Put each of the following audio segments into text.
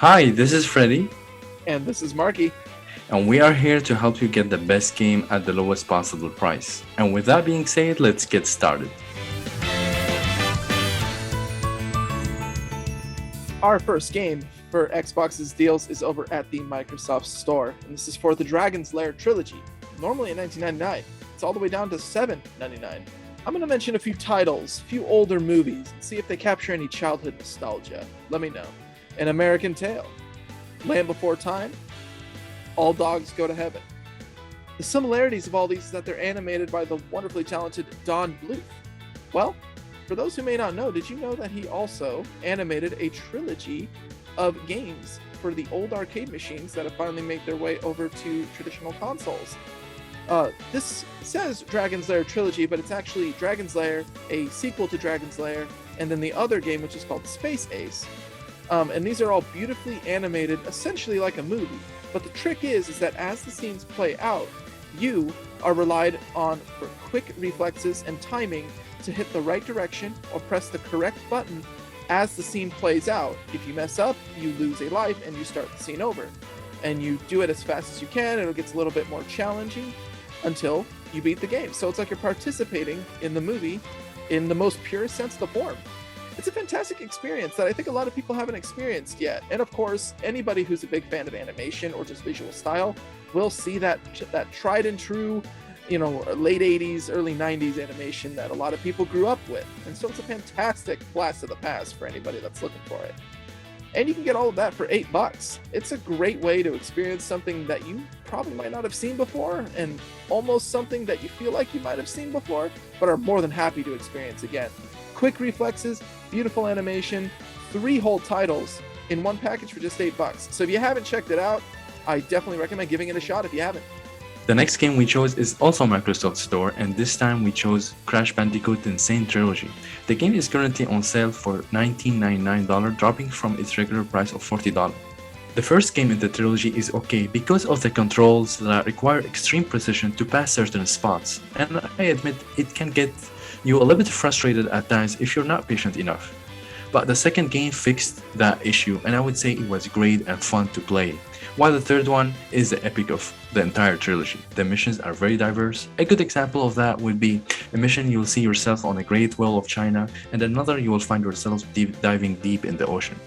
Hi, this is Freddy, And this is Marky. and we are here to help you get the best game at the lowest possible price. And with that being said, let's get started. Our first game for Xbox's deals is over at the Microsoft Store, and this is for the Dragon's Lair trilogy. Normally at $19.99, it's all the way down to $7.99. I'm going to mention a few titles, a few older movies, and see if they capture any childhood nostalgia. Let me know. An American Tail, Land Before Time, All Dogs Go to Heaven. The similarities of all these is that they're animated by the wonderfully talented Don Bluth. Well, for those who may not know, did you know that he also animated a trilogy of games for the old arcade machines that have finally made their way over to traditional consoles? This says Dragon's Lair trilogy, but it's actually Dragon's Lair, a sequel to Dragon's Lair, and then the other game, which is called Space Ace. And these are all beautifully animated, essentially like a movie. But the trick is that as the scenes play out, you are relied on for quick reflexes and timing to hit the right direction or press the correct button as the scene plays out. If you mess up, you lose a life and you start the scene over. And you do it as fast as you can, and it gets a little bit more challenging until you beat the game. So it's like you're participating in the movie in the most purest sense of the form. It's a fantastic experience that I think a lot of people haven't experienced yet. And of course, anybody who's a big fan of animation or just visual style will see that tried and true, late 80s, early 90s animation that a lot of people grew up with. And so it's a fantastic blast of the past for anybody that's looking for it. And you can get all of that for $8. It's a great way to experience something that you probably might not have seen before, and almost something that you feel like you might have seen before, but are more than happy to experience again. Quick reflexes, beautiful animation, 3 whole titles in one package for just $8. So if you haven't checked it out, I definitely recommend giving it a shot if you haven't. The next game we chose is also Microsoft Store, and this time we chose Crash Bandicoot Insane Trilogy. The game is currently on sale for $19.99, dropping from its regular price of $40. The first game in the trilogy is okay because of the controls that require extreme precision to pass certain spots, and I admit it can get you a little bit frustrated at times if you're not patient enough. But the second game fixed that issue, and I would say it was great and fun to play. While the third one is the epic of the entire trilogy. The missions are very diverse. A good example of that would be a mission you'll see yourself on the Great Wall of China, and another you will find yourself diving deep in the ocean.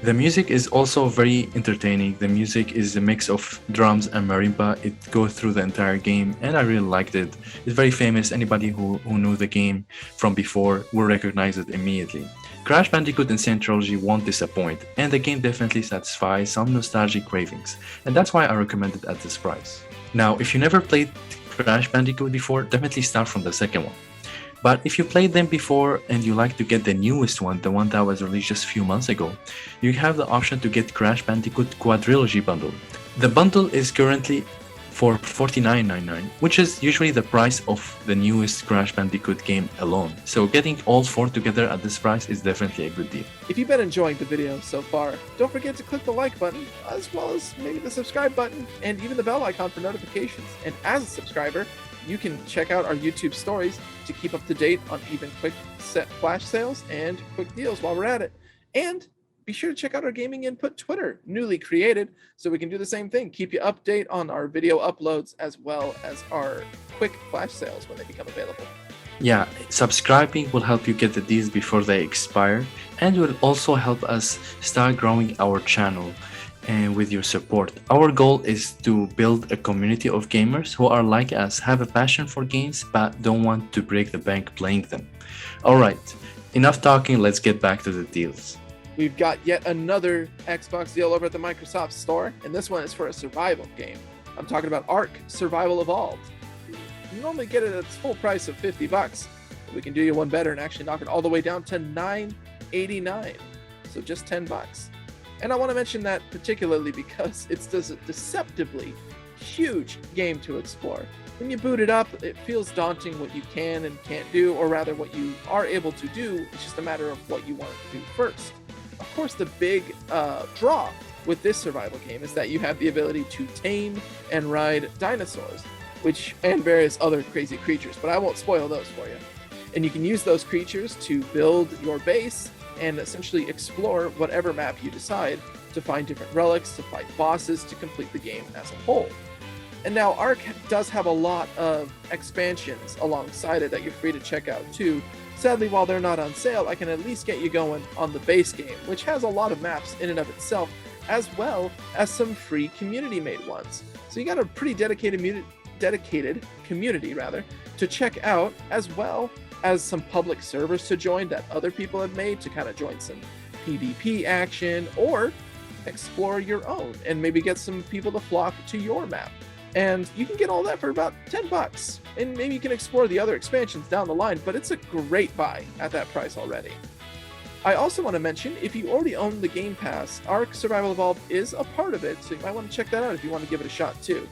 The music is also very entertaining. The music is a mix of drums and marimba. It goes through the entire game, and I really liked it. It's very famous. Anybody who knew the game from before will recognize it immediately. Crash Bandicoot Insane Trilogy won't disappoint, and the game definitely satisfies some nostalgic cravings, and that's why I recommend it at this price. Now, if you never played Crash Bandicoot before, definitely start from the second one. But if you played them before and you like to get the newest one, the one that was released just a few months ago, you have the option to get Crash Bandicoot Quadrilogy Bundle. The bundle is currently for $49.99, which is usually the price of the newest Crash Bandicoot game alone. So getting all 4 together at this price is definitely a good deal. If you've been enjoying the video so far, don't forget to click the like button, as well as maybe the subscribe button, and even the bell icon for notifications. And as a subscriber, you can check out our YouTube stories to keep up to date on even quick set flash sales and quick deals while we're at it. And be sure to check out our Gaming Input Twitter, newly created, so we can do the same thing. Keep you update on our video uploads as well as our quick flash sales when they become available. Yeah, subscribing will help you get the deals before they expire, and will also help us start growing our channel. And with your support, our goal is to build a community of gamers who are like us, have a passion for games, but don't want to break the bank playing them. Alright, enough talking, let's get back to the deals. We've got yet another Xbox deal over at the Microsoft Store, and this one is for a survival game. I'm talking about Ark Survival Evolved. You normally get it at its full price of $50, but we can do you one better and actually knock it all the way down to $9.89, so just $10. And I want to mention that particularly because it's a deceptively huge game to explore. When you boot it up, it feels daunting what you can and can't do, or rather what you are able to do. It's just a matter of what you want to do first. Of course, the big draw with this survival game is that you have the ability to tame and ride dinosaurs, and various other crazy creatures, but I won't spoil those for you. And you can use those creatures to build your base and essentially explore whatever map you decide to find different relics, to fight bosses, to complete the game as a whole. And now Ark does have a lot of expansions alongside it that you're free to check out too. Sadly, while they're not on sale, I can at least get you going on the base game, which has a lot of maps in and of itself, as well as some free community-made ones. So you got a pretty dedicated community to check out, as well as some public servers to join that other people have made to kind of join some PvP action or explore your own and maybe get some people to flock to your map. And you can get all that for about $10. And maybe you can explore the other expansions down the line, but it's a great buy at that price already. I also want to mention, if you already own the Game Pass, Ark Survival Evolved is a part of it, so you might want to check that out if you want to give it a shot too.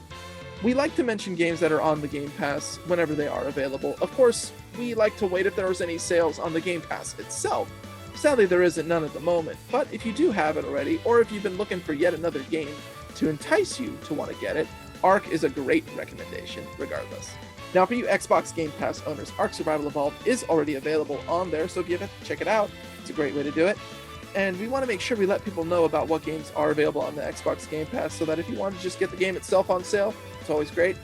We like to mention games that are on the Game Pass whenever they are available. Of course, we like to wait if there's any sales on the Game Pass itself. Sadly, there isn't none at the moment, but if you do have it already, or if you've been looking for yet another game to entice you to want to get it, Ark is a great recommendation regardless. Now, for you Xbox Game Pass owners, Ark Survival Evolved is already available on there, so if you have to check it out, it's a great way to do it. And we want to make sure we let people know about what games are available on the Xbox Game Pass, so that if you want to just get the game itself on sale, it's always great.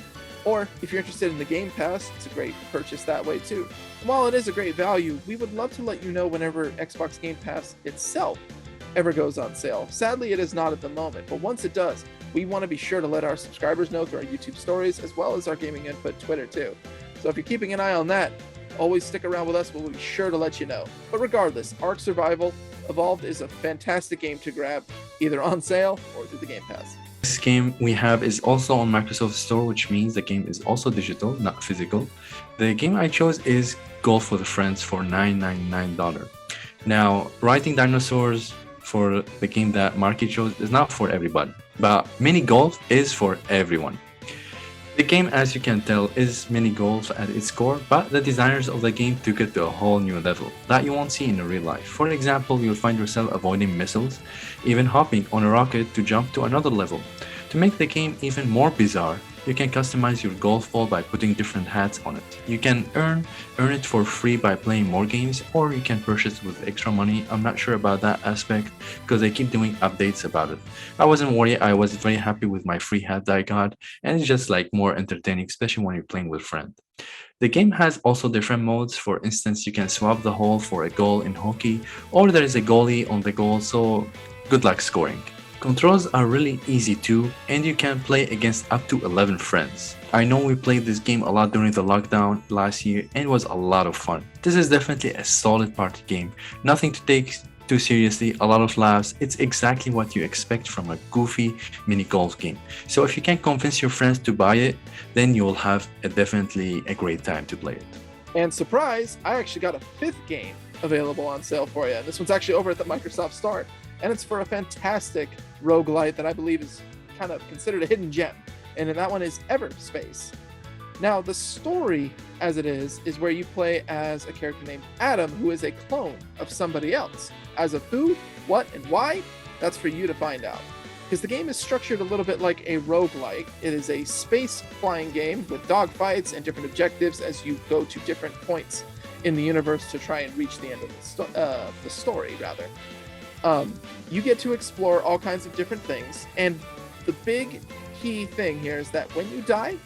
Or if you're interested in the Game Pass, it's a great purchase that way too. And while it is a great value, we would love to let you know whenever Xbox Game Pass itself ever goes on sale. Sadly, it is not at the moment, but once it does, we want to be sure to let our subscribers know through our YouTube stories, as well as our Gaming Input Twitter too. So if you're keeping an eye on that, always stick around with us. We'll be sure to let you know. But regardless, Ark Survival Evolved is a fantastic game to grab, either on sale or through the Game Pass. This game we have is also on Microsoft Store, which means the game is also digital, not physical. The game I chose is Golf with Friends for $9.99. Now, Writing Dinosaurs for the game that Marky chose is not for everybody, but mini golf is for everyone. The game, as you can tell, is mini golf at its core, but the designers of the game took it to a whole new level that you won't see in real life. For example, you'll find yourself avoiding missiles, even hopping on a rocket to jump to another level. To make the game even more bizarre, you can customize your golf ball by putting different hats on it. You can earn it for free by playing more games, or you can purchase with extra money. I'm not sure about that aspect because they keep doing updates about it. I wasn't worried, I was very happy with my free hat that I got, and it's just like more entertaining, especially when you're playing with friends. The game has also different modes. For instance, you can swap the hole for a goal in hockey, or there is a goalie on the goal, so good luck scoring. Controls are really easy too, and you can play against up to 11 friends. I know we played this game a lot during the lockdown last year and it was a lot of fun. This is definitely a solid party game, nothing to take too seriously, a lot of laughs. It's exactly what you expect from a goofy mini golf game. So if you can convince your friends to buy it, then you'll have definitely a great time to play it. And surprise, I actually got a fifth game available on sale for you. This one's actually over at the Microsoft Store, and it's for a fantastic roguelite that I believe is kind of considered a hidden gem, and that one is Everspace. Now, the story, as it is where you play as a character named Adam, who is a clone of somebody else. As of who, what, and why, that's for you to find out. Because the game is structured a little bit like a roguelike. It is a space flying game with dogfights and different objectives as you go to different points in the universe to try and reach the end of the story, rather. You get to explore all kinds of different things, and the big key thing here is that when you die,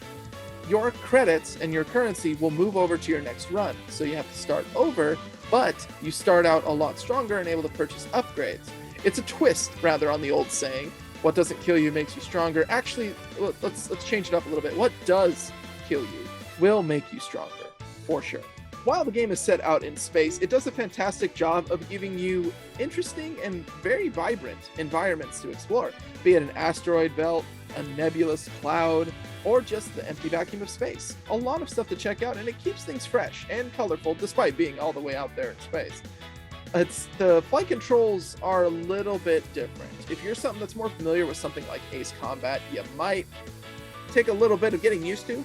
your credits and your currency will move over to your next run. So you have to start over, but you start out a lot stronger and able to purchase upgrades. It's a twist, rather, on the old saying, what doesn't kill you makes you stronger. Actually, let's change it up a little bit. What does kill you will make you stronger, for sure. While the game is set out in space, it does a fantastic job of giving you interesting and very vibrant environments to explore, be it an asteroid belt, a nebulous cloud, or just the empty vacuum of space. A lot of stuff to check out, and it keeps things fresh and colorful despite being all the way out there in space. The flight controls are a little bit different. If you're something that's more familiar with something like Ace Combat, you might take a little bit of getting used to,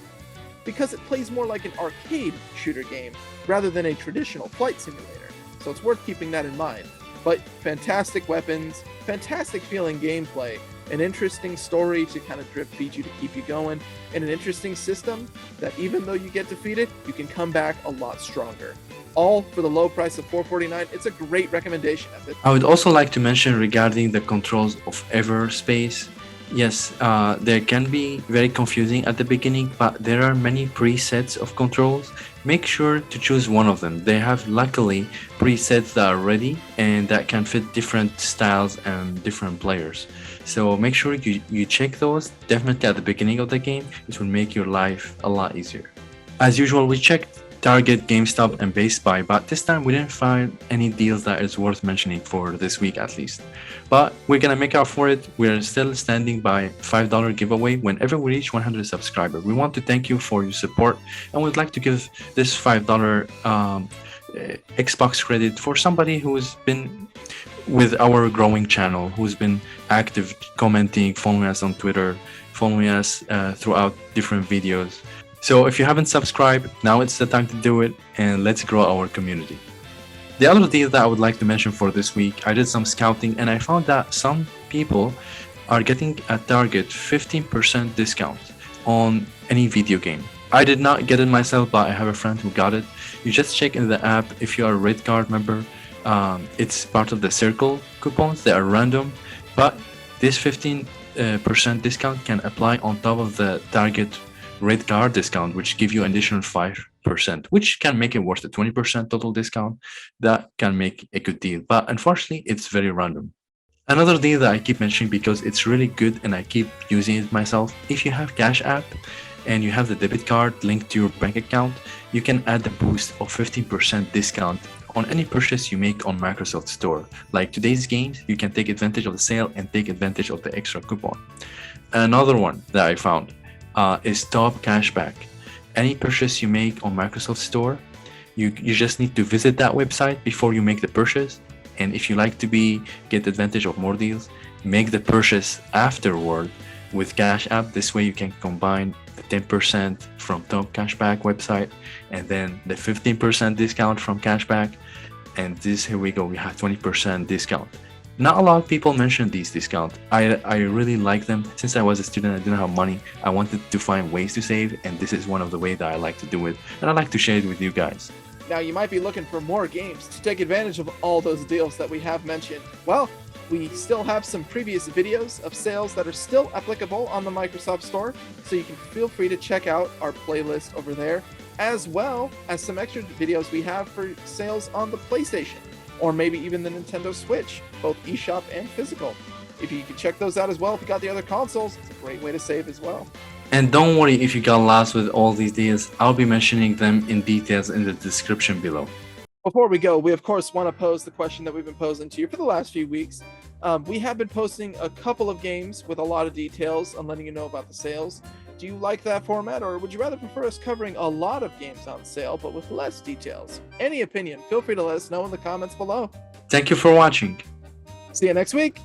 because it plays more like an arcade shooter game rather than a traditional flight simulator. So it's worth keeping that in mind. But fantastic weapons, fantastic feeling gameplay, an interesting story to kind of drip feed you to keep you going, and an interesting system that even though you get defeated, you can come back a lot stronger. all for the low price of $449. It's a great recommendation, Epic. I would also like to mention regarding the controls of Everspace. Yes, they can be very confusing at the beginning, but there are many presets of controls. Make sure to choose one of them. They have luckily presets that are ready and that can fit different styles and different players. So make sure you check those definitely at the beginning of the game. It will make your life a lot easier. As usual, we checked Target, GameStop, and Best Buy, but this time we didn't find any deals that is worth mentioning for this week at least. But we're gonna make up for it. We're still standing by $5 giveaway whenever we reach 100 subscribers. We want to thank you for your support, and we'd like to give this $5 Xbox credit for somebody who's been with our growing channel, who's been active, commenting, following us on Twitter, following us throughout different videos. So if you haven't subscribed, now it's the time to do it, and let's grow our community. The other deal that I would like to mention for this week, I did some scouting and I found that some people are getting at Target 15% discount on any video game. I did not get it myself, but I have a friend who got it. You just check in the app if you are a Red Card member. It's part of the Circle coupons. They are random, but this 15% discount can apply on top of the Target Red Card discount, which give you an additional 5%, which can make it worth it. 20% total discount, that can make a good deal. But unfortunately, it's very random. Another deal that I keep mentioning because it's really good and I keep using it myself. If you have Cash App and you have the debit card linked to your bank account, you can add a boost of 15% discount on any purchase you make on Microsoft Store. Like today's games, you can take advantage of the sale and take advantage of the extra coupon. Another one that I found is Topcashback. Any purchase you make on Microsoft Store, you just need to visit that website before you make the purchase. And if you like to get advantage of more deals, make the purchase afterward with Cash App. This way you can combine the 10% from Topcashback website and then the 15% discount from Cashback. And here we go, we have 20% discount. Not a lot of people mention these discounts. I really like them. Since I was a student, I didn't have money. I wanted to find ways to save, and this is one of the ways that I like to do it. And I like to share it with you guys. Now, you might be looking for more games to take advantage of all those deals that we have mentioned. Well, we still have some previous videos of sales that are still applicable on the Microsoft Store, so you can feel free to check out our playlist over there, as well as some extra videos we have for sales on the PlayStation, or maybe even the Nintendo Switch, both eShop and physical. If you can check those out as well, if you got the other consoles, it's a great way to save as well. And don't worry if you got lost with all these deals. I'll be mentioning them in details in the description below. Before we go, we of course want to pose the question that we've been posing to you for the last few weeks. We have been posting a couple of games with a lot of details on letting you know about the sales. Do you like that format, or would you rather prefer us covering a lot of games on sale but with less details? Any opinion, feel free to let us know in the comments below. Thank you for watching. See you next week.